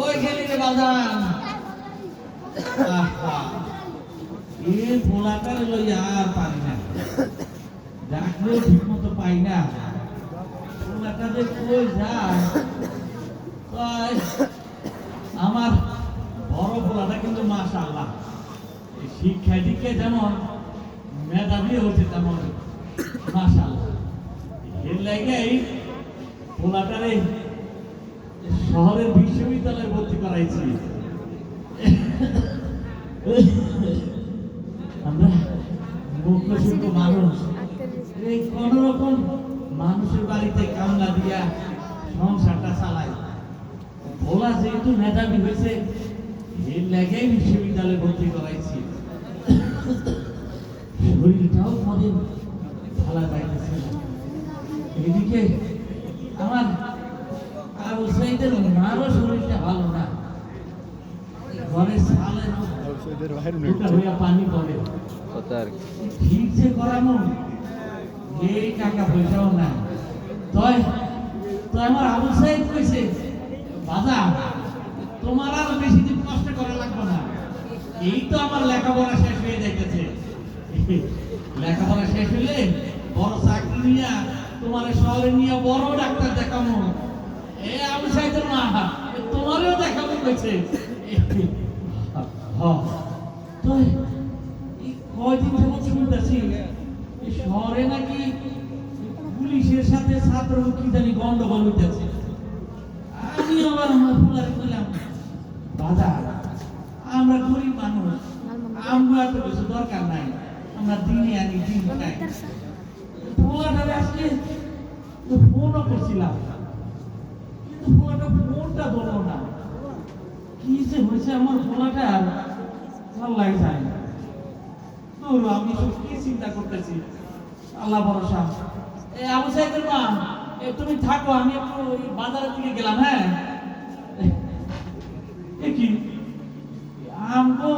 ওই খেলি রে বাজান এই পোলাটার লইয়া আর পারি না, ডাকলেও ঠিক মতো পাই না। পোলাটা যে কই যায়, আমার বড় পোলাটা কিন্তু মাশাআল্লাহ শিক্ষা দিকে যেমন মেধাবী হচ্ছে তেমন মাশাআল্লাহ। এর লাগেই পোলাটারে শহরের বিশ্ববিদ্যালয়ে ভর্তি করাইছি। আমরা মুখ্য মানুষ, এই কোন রকম মানুষের বাড়িতে কামলা দিয়া সংসারটা চালাই। ভোলা যেহেতু মেধাবী হয়েছে, এর লেগেই বিশ্ববিদ্যালয়ে ভর্তি করাইছি। শরীরটাও কোনদিন ভালো যাইতেছে না। এদিকে আমার আবু সাইদের মারও শরীরটা ভালো না, ঘরে সালে পানি পড়ে, ঠিক যে করানো এই টাকা পয়সাও নাই। তো আমার আবু সাইদ কইছে, বাবা তোমার আর বেশি দিন কষ্ট করা লাগবে না, এই তো আমার লেখাপড়া শেষ হয়ে যাইতেছে। লেখাপড়া শেষ হলে বড় চাকরি নিয়ে তোমার শহরে নিয়ে বড় ডাক্তার দেখানো। এ আবু সাইদের মা তোমারও দেখাবো কইছে। তো কয়দিন যাবত শুনতেছি শহরে নাকি পুলিশের সাথে ছাত্র কি জানি গন্ডগোল হইতেছে। আমি আবার আমার ফুলারে বললাম, বাবা আমরা গরিব মানুষ, আমরা তো কিছু দরকার নাই, আমরা দিনে আনি দিন খাই। ফুলাটারে আজকে ফোনও করছিলাম, কিন্তু ফুলাটা ফোনটা ধরলো না। কি যে হয়েছে আমার ফুলাটা আল্লাহ যায় না। আমি সব কি চিন্তা করতেছি, আল্লাহ ভরসা। আবু সাইদের মা তুমি থাকো, আমি একটু বাজারের দিকে গেলাম। হ্যাঁ কি আমগো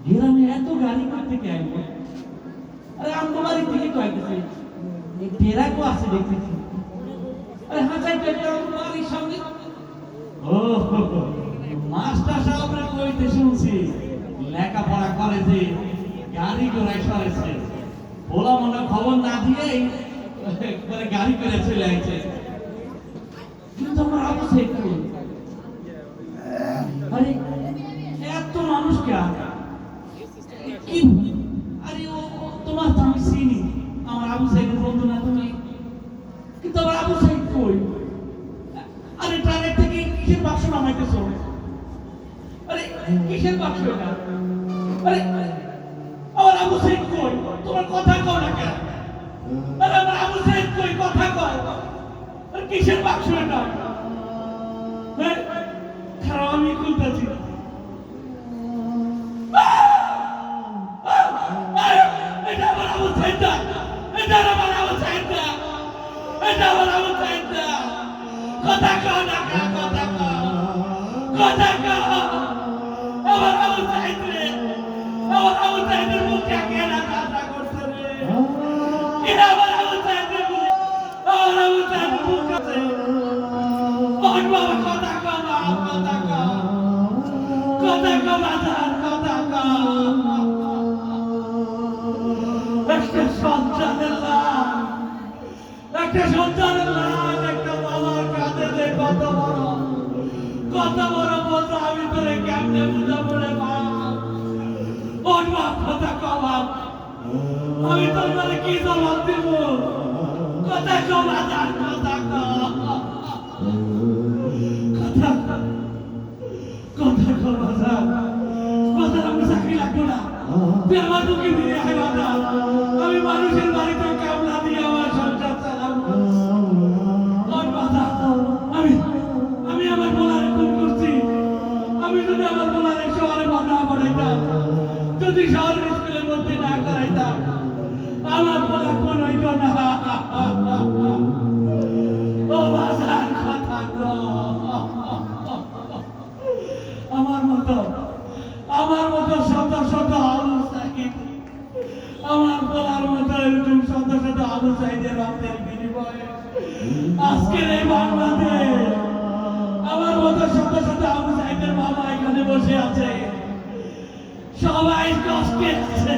গ্রামে এত গাড়ি করতে কে আইবো? আরে আমগো বাড়ি থেকে তো আইতেছে, টেরাকও আছে দেখতেছি। আরে হাঁচাই পেটে আমগো বাড়ির সামনে। ও মাস্টার সাহেবরা কইতে শুনছি লেখাপড়া করে যে গাড়ি ঘোড়ায় সরেছে। বলা মনে খবর না দিয়েই একবারে গাড়ি করে চলে আসছে। কিন্তু আমার আবু সাইদ আরে এত মানুষ কে কি? আরে ও তোমার তো আমি চিনি, আমার আবু সাইদের বন্ধু না তুমি? কিন্তু আমার আবু সাইদ কই? আরে ট্রানের থেকে কিসের বাক্স নামাইতেছ? আরে কিসের বাক্স এটা? আরে আমার আবু সাইদ কই? তোমার কথা কও না কেন? আরে আমার আবু সাইদ কই? কথা কও। আরে কিসের বাক্স এটা? হ্যাঁ খারাপ, আমি খুলতেছি। এটা আমার আবু সাইদ না, এটা আমার আবু সাইদ না, এটা আমার আবু সাইদ না। কথা কও না কেন? কথা কও, কথা কও। আমার আবু সাইদ রে, আমার আবু সাইদের মুখে কেনা কথা করছে রে। এটা আমার আবু সাইদের মুখে, আমার আবু সাইদের মুখ আছে। ওই বাবা কথা কও, কথা কও, কথা কও বাজার, কথা কও। একটা সন্তানের লাভ, একটা সন্তানের লাভ একটা বাবার কাঁধে যে কত বড় বোঝা, আমি তোরে কেমনে বুঝাবো রে বাপ? ওই বাপ কথা কও বাপ, আমি তোর মানে কি জবাব দিব? কথা কও বাজার, কথা কও, কথা কও বাজার। বাজার আমি চাকরি লাগবো না, তুই আমার বুকে দিয়ে আয় বাজার। আমি মানুষের বাড়িতে কামলা দিয়ে আমার সংসার চালাবো। ওই বাজার আমি আমার বলারে খুন করছি। আমি যদি আমার বলারে শহরে বাধা পড়াইতাম, যদি শহরের স্কুলের মধ্যে না করাইতাম, আমার বলা কোন হইত না। ও বাজার কথা কও। বসে আছে, সবাই কষ্টে আছে।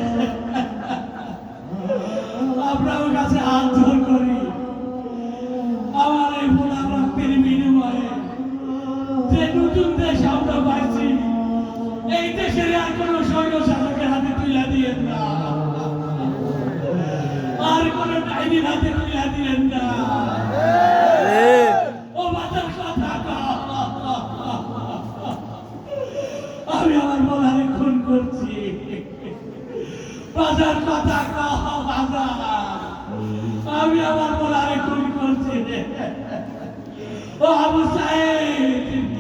আমরা ওর কাছে হাত জোর করি, আমার এই ভোলা রক্তের বিনিময়ে যে নতুন দেশ আমরা পাইছি, এই দেশের আর কোনো সৈন্য শাসকের হাতে তুলে দিয়েন না, আর কোনো ডাইনির হাতে তুলে দিয়েন না। ও বাজার কথা আমি আমার বলারে খুন করছি, বাজার কথা বাজার আমি আমার বলারে খুন করছি। ও আবু সাহেব